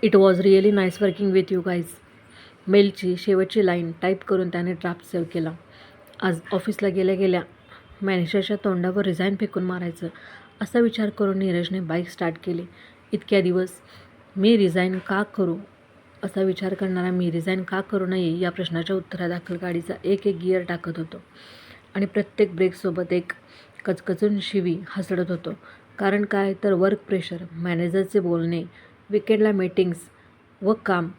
It was really nice working with you guys. मेलची शेवटची line type करून त्याने ड्राफ्ट सेव्ह केला. आज ऑफिसला गेल्या गेल्या मॅनेजरच्या तोंडावर रिझाईन फेकून मारायचं असा विचार करून नीरजने बाईक स्टार्ट केली. इतक्या दिवस मी रिझाईन का करू असा विचार करणारा मी रिझाईन का करू नये या प्रश्नाच्या उत्तरादाखल गाडीचा एक एक गिअर टाकत होतो आणि प्रत्येक ब्रेकसोबत एक कचकचून शिवी हसडत होतो. कारण काय तर वर्क प्रेशर, मॅनेजरचे बोलणे, विकेंडला मीटिंग्स व काम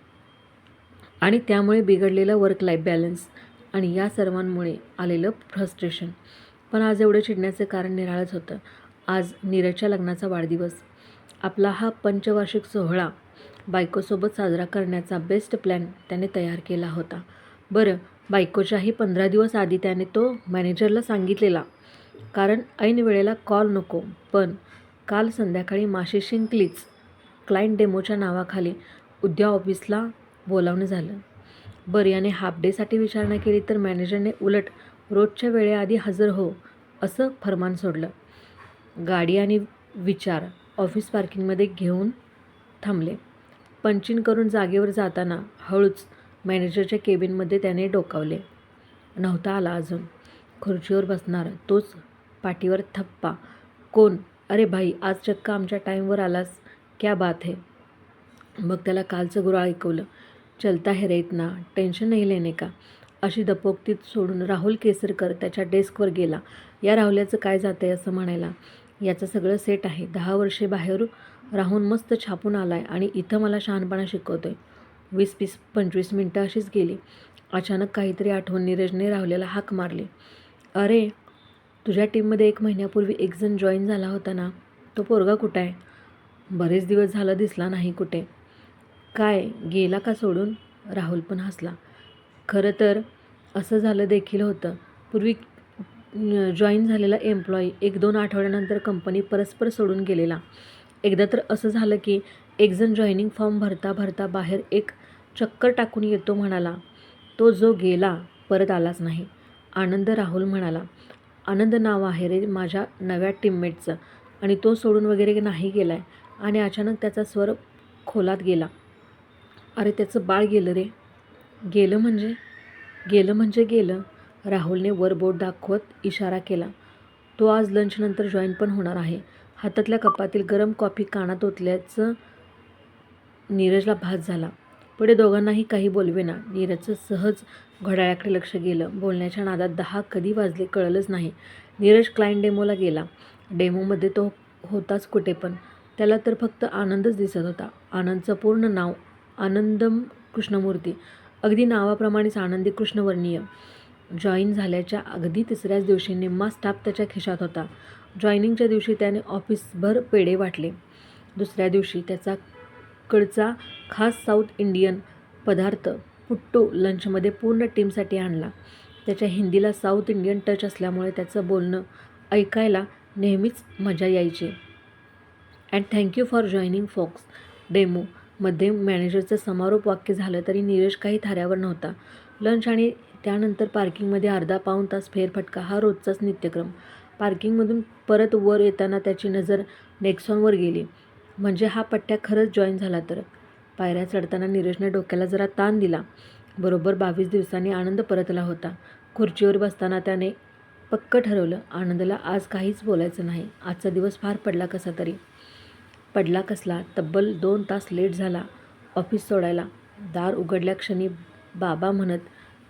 आणि त्यामुळे बिघडलेला वर्क लाईफ बॅलन्स आणि या सर्वांमुळे आलेलं फ्रस्ट्रेशन. पण आज एवढं चिडण्याचं कारण निराळंच होतं. आज नीरजच्या लग्नाचा वाढदिवस. आपला हा पंचवार्षिक सोहळा बायकोसोबत साजरा करण्याचा बेस्ट प्लॅन त्याने तयार केला होता. बरं, बायकोच्याही 15 दिवस आधी त्याने तो मॅनेजरला सांगितलेला, कारण ऐन वेळेला कॉल नको. पण काल संध्याकाळी माशी शिंकलीच. क्लायंट डेमोच्या नावाखाली उद्या ऑफिसला बोलावणं झालं. बरं, याने हाफ डेसाठी विचारणा केली तर मॅनेजरने उलट रोजच्या वेळेआधी हजर हो असं फरमान सोडलं. गाडी आणि विचार ऑफिस पार्किंगमध्ये घेऊन थांबले. पंचिंग करून जागेवर जाताना हळूच मॅनेजरच्या केबिनमध्ये त्याने डोकावले. नव्हता आला अजून. खुर्चीवर बसणार तोच पाठीवर थप्पा. कोण? अरे भाई, आज चक्क आमच्या टाईमवर आलास, क्या बात है. मग त्याला कालचं गुराळ ऐकवलं. चलता है रे इतना, टेन्शन नाही लेने का. अशी दपोक्तीत सोडून राहुल केसरकर त्याच्या डेस्कवर गेला. या राहुल्याचं काय जातंय असं म्हणायला. याचं सगळं सेट आहे. 10 वर्षे बाहेर राहून मस्त छापून आलाय आणि इथं मला शहाणपणा शिकवतोय. 20-25 मिनटं अशीच गेली. अचानक काहीतरी आठवून नीरजने राहुल्याला हाक मारली. अरे, तुझ्या टीममध्ये 1 महिन्यापूर्वी एक जण जॉईन झाला होता ना, तो पोरगा कुठं आहे? बरेच दिवस झालं दिसला नाही कुठे. काय गेला का सोडून? राहुल पण हसला. खरं तर असं झालं देखील होतं. पूर्वी जॉईन झालेला एम्प्लॉई 1-2 आठवड्यानंतर कंपनी परस्पर सोडून गेलेला. एकदा तर असं झालं की एक जण जॉईनिंग फॉर्म भरता भरता बाहेर एक चक्कर टाकून येतो म्हणाला. तो जो गेला परत आलाच नाही. आनंद. राहुल म्हणाला. आनंद नाव आहे रे माझ्या नव्या टीममेटचं आणि तो सोडून वगैरे नाही गेलाय. आणि अचानक त्याचा स्वर खोलात गेला. अरे, त्याचं बाळ गेलं रे. गेलं म्हणजे? गेलं म्हणजे गेलं. राहुलने वर बोट दाखवत इशारा केला. तो आज लंचनंतर जॉईन पण होणार आहे. हातातल्या कपातील गरम कॉफी कानात ओतल्याचं नीरजला भास झाला. पुढे दोघांनाही काही बोलवेना. नीरजचं सहज घड्याळाकडे लक्ष गेलं. बोलण्याच्या नादात 10 कधी वाजले कळलंच नाही. नीरज क्लायंट डेमोला गेला. डेमोमध्ये तो होताच कुठे, पण त्याला तर फक्त आनंदच दिसत होता. आनंदचं पूर्ण नाव आनंदम कृष्णमूर्ती. अगदी नावाप्रमाणेच आनंदी कृष्णवर्णीय. जॉईन झाल्याच्या अगदी तिसऱ्याच दिवशी निम्मा स्टाफ त्याच्या खिशात होता. जॉईनिंगच्या दिवशी त्याने ऑफिसभर पेढे वाटले. दुसऱ्या दिवशी त्याचा कडचा खास साऊथ इंडियन पदार्थ पुट्टू लंचमध्ये पूर्ण टीमसाठी आणला. त्याच्या हिंदीला साऊथ इंडियन टच असल्यामुळे त्याचं बोलणं ऐकायला नेहमीच मजा यायची. अँड थँक्यू फॉर जॉईनिंग फोक्स. डेमोमध्ये मॅनेजरचं समारोप वाक्य झालं तरी नीरज काही थाऱ्यावर नव्हता. लंच आणि त्यानंतर पार्किंगमध्ये अर्धा-पाऊण तास फेरफटका हा रोजचाच नित्यक्रम. पार्किंगमधून परत वर येताना त्याची नजर नेक्सॉनवर गेली. म्हणजे हा पट्ट्या खरंच जॉईन झाला तर. पायऱ्या चढताना नीरजने डोक्याला जरा ताण दिला. बरोबर 22 दिवसांनी आनंद परतला होता. खुर्चीवर बसताना त्याने पक्क ठरवलं, आनंदला आज काहीच बोलायचं नाही. आजचा दिवस फार पडला कसा तरी. पडला कसला, तब्बल 2 तास लेट झाला ऑफिस सोडायला. दार उघडल्या क्षणी बाबा म्हणत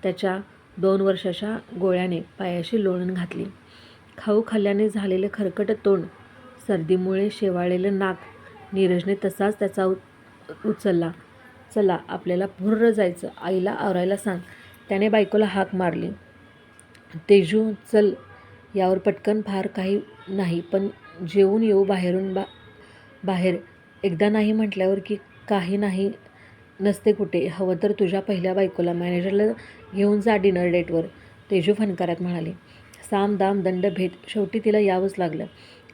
त्याच्या 2 वर्षाच्या गोळ्याने पायाशी लोळण घातली. खाऊ खाल्ल्याने झालेलं खरकट तोंड, सर्दीमुळे शेवाळलेलं नाक. नीरजने तसाच त्याचा उचलला. चला, आपल्याला भुर्र जायचं, आईला आवरायला सांग. त्याने बायकोला हाक मारली. तेजू, चल. यावर पटकन फार काही नाही, पण जेवून येऊ बाहेर. एकदा नाही म्हटल्यावर की काही नाही नसते कुठे. हवं तर तुझ्या पहिल्या बायकोला मॅनेजरला घेऊन जा डिनर डेटवर. तेजू फनकारात म्हणाली. साम दाम दंड भेद, शेवटी तिला यावंच लागलं.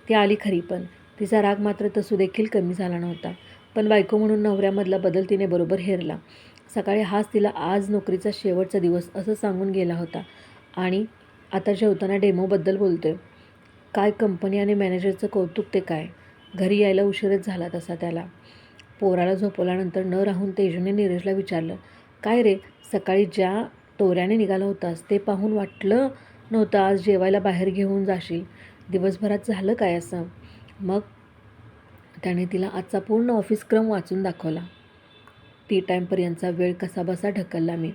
ती आली खरी, पण तिचा राग मात्र तसूदेखील कमी झाला नव्हता. पण बायको म्हणून नवऱ्यामधला बदल तिने बरोबर हेरला. सकाळी हाच तिला आज नोकरीचा शेवटचा दिवस असं सांगून गेला होता आणि आता जेवताना डेमोबद्दल बोलतोय. काय कंपनी आणि मॅनेजरचं कौतुक ते काय. घरी यायला उशीरच झाला तसा त्याला. पोराला झोपवल्यानंतर न राहून तेजूने नीरजला विचारलं, काय रे, सकाळी ज्या तोऱ्याने निघाला होतास ते पाहून वाटलं नव्हतं आज जेवायला बाहेर घेऊन जाशील. दिवसभरात झालं काय असं? मग त्याने तिला आजचा पूर्ण ऑफिस क्रम वाचून दाखवला. टी टाईमपर्यंतचा वेळ कसाबसा ढकलला मी,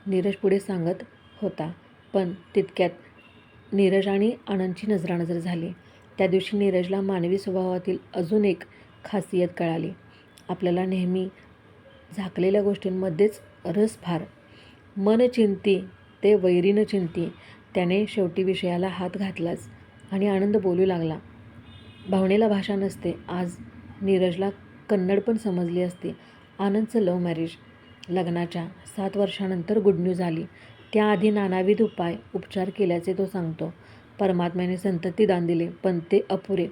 नीरज पुढे सांगत होता. पण तितक्यात नीरज आणि आनंदची नजरानजर झाली. त्या दिवशी नीरजला मानवी स्वभावातील अजून एक खासियत कळाली. आपल्याला नेहमी झाकलेल्या गोष्टींमध्येच रस फार. मन चिंती ते वैरीन चिंती. त्याने शेवटी विषयाला हात घातलाच आणि आनंद बोलू लागला. भावनेला भाषा नसते. आज नीरजला कन्नड पण समजली असती. आनंदचं लव्ह मॅरेज. लग्नाच्या 7 वर्षानंतर गुड न्यूज आली. त्याआधी नानाविध उपचार केल्याचे तो सांगतो. परमात्म्याने संतती दान दिले, पण ते अपुरे.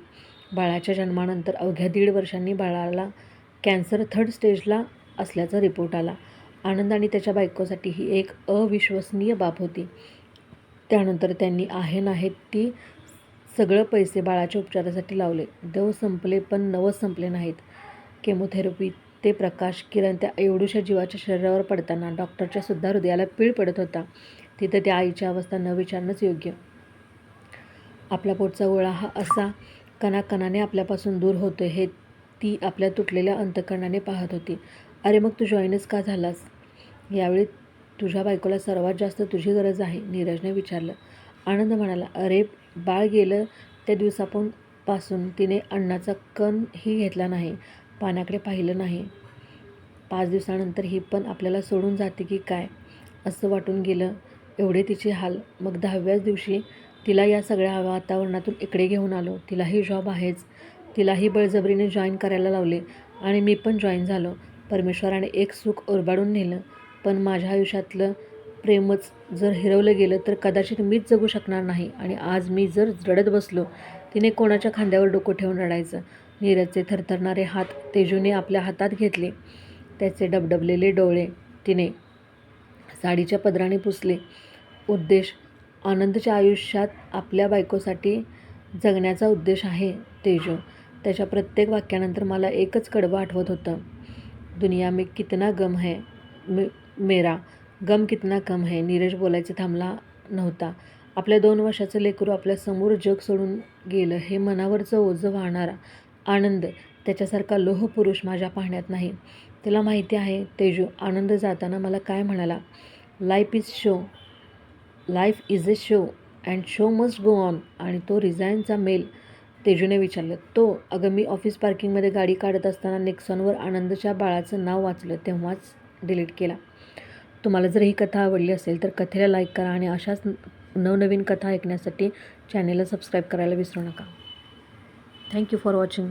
बाळाच्या जन्मानंतर अवघ्या 1.5 वर्षांनी बाळाला कॅन्सर 3rd स्टेजला असल्याचा रिपोर्ट आला. आनंद आणि त्याच्या बायकोसाठी ही एक अविश्वसनीय बाब होती. त्यानंतर त्यांनी आहेत ती सगळं पैसे बाळाच्या उपचारासाठी लावले. देव संपले पण नवस संपले नाहीत. केमोथेरपी ते प्रकाश किरण त्या एवढ्याशा जीवाच्या शरीरावर पडताना डॉक्टरच्या सुद्धा हृदयाला पीळ पडत होता. तिथं त्या आईची अवस्था न विचारणंच योग्य. आपला पोटचा गोळा हा असा कणाकणाने आपल्यापासून दूर होतोय हे ती आपल्या तुटलेल्या अंतःकरणाने पाहत होती. अरे मग तू जॉईनच का झालास? यावेळी तुझ्या बायकोला सर्वात जास्त तुझी गरज आहे, नीरजने विचारलं. आनंद म्हणाला, अरे बाळ गेलं त्या दिवसापासून तिने अन्नाचा कणही घेतला नाही, पाण्याकडे पाहिलं नाही. 5 दिवसानंतर ही पण आपल्याला सोडून जाते की काय असं वाटून गेलं. एवढे तिचे हाल. मग 10व्याच दिवशी तिला या सगळ्या वातावरणातून इकडे घेऊन आलो. तिलाही जॉब आहेच. तिलाही बळजबरीने जॉईन करायला लावले आणि मी पण जॉईन झालो. परमेश्वराने एक सुख ओरबाडून नेलं. पण माझ्या आयुष्यातलं प्रेमच जर हिरवलं गेलं तर कदाचित मीच जगू शकणार नाही. आणि आज मी जर रडत बसलो, तिने कोणाच्या खांद्यावर डोकं ठेवून रडायचं? नीरजचे थरथरणारे हात तेजूने आपल्या हातात घेतले. त्याचे डबडबलेले डोळे तिने साडीच्या पदराने पुसले. उद्देश आनंदच्या आयुष्यात आपल्या बायकोसाठी जगण्याचा उद्देश आहे तेजू. त्याच्या प्रत्येक वाक्यानंतर मला एकच कडवं आठवत होतं. दुनिया में कितना गम है मेरा, गम कितना कम है. नीरज बोलायचं थांबला नव्हता. आपल्या 2 वर्षाचं लेकरू आपल्यासमोर जग सोडून गेलं हे मनावरचं ओझं वाहणारा आनंद, त्याच्यासारखा लोह पुरुष माझ्या पाहण्यात नाही. तुला माहिती आहे तेजू, आनंद जाताना मला काय म्हणाला? Life is a show and show must go on. आणि तो रिझाईनचा मेल? तेजूने विचारलं. तो? अगं मी ऑफिस पार्किंगमध्ये गाडी काढत असताना नेक्सॉनवर आनंदच्या बाळाचं नाव वाचलं, तेव्हाच डिलीट केला. तुम्हाला जर ही कथा आवडली असेल तर कथेला लाईक करा आणि अशाच नवनवीन कथा ऐकण्यासाठी चॅनेलला सबस्क्राईब करायला विसरू नका. Thank you for watching.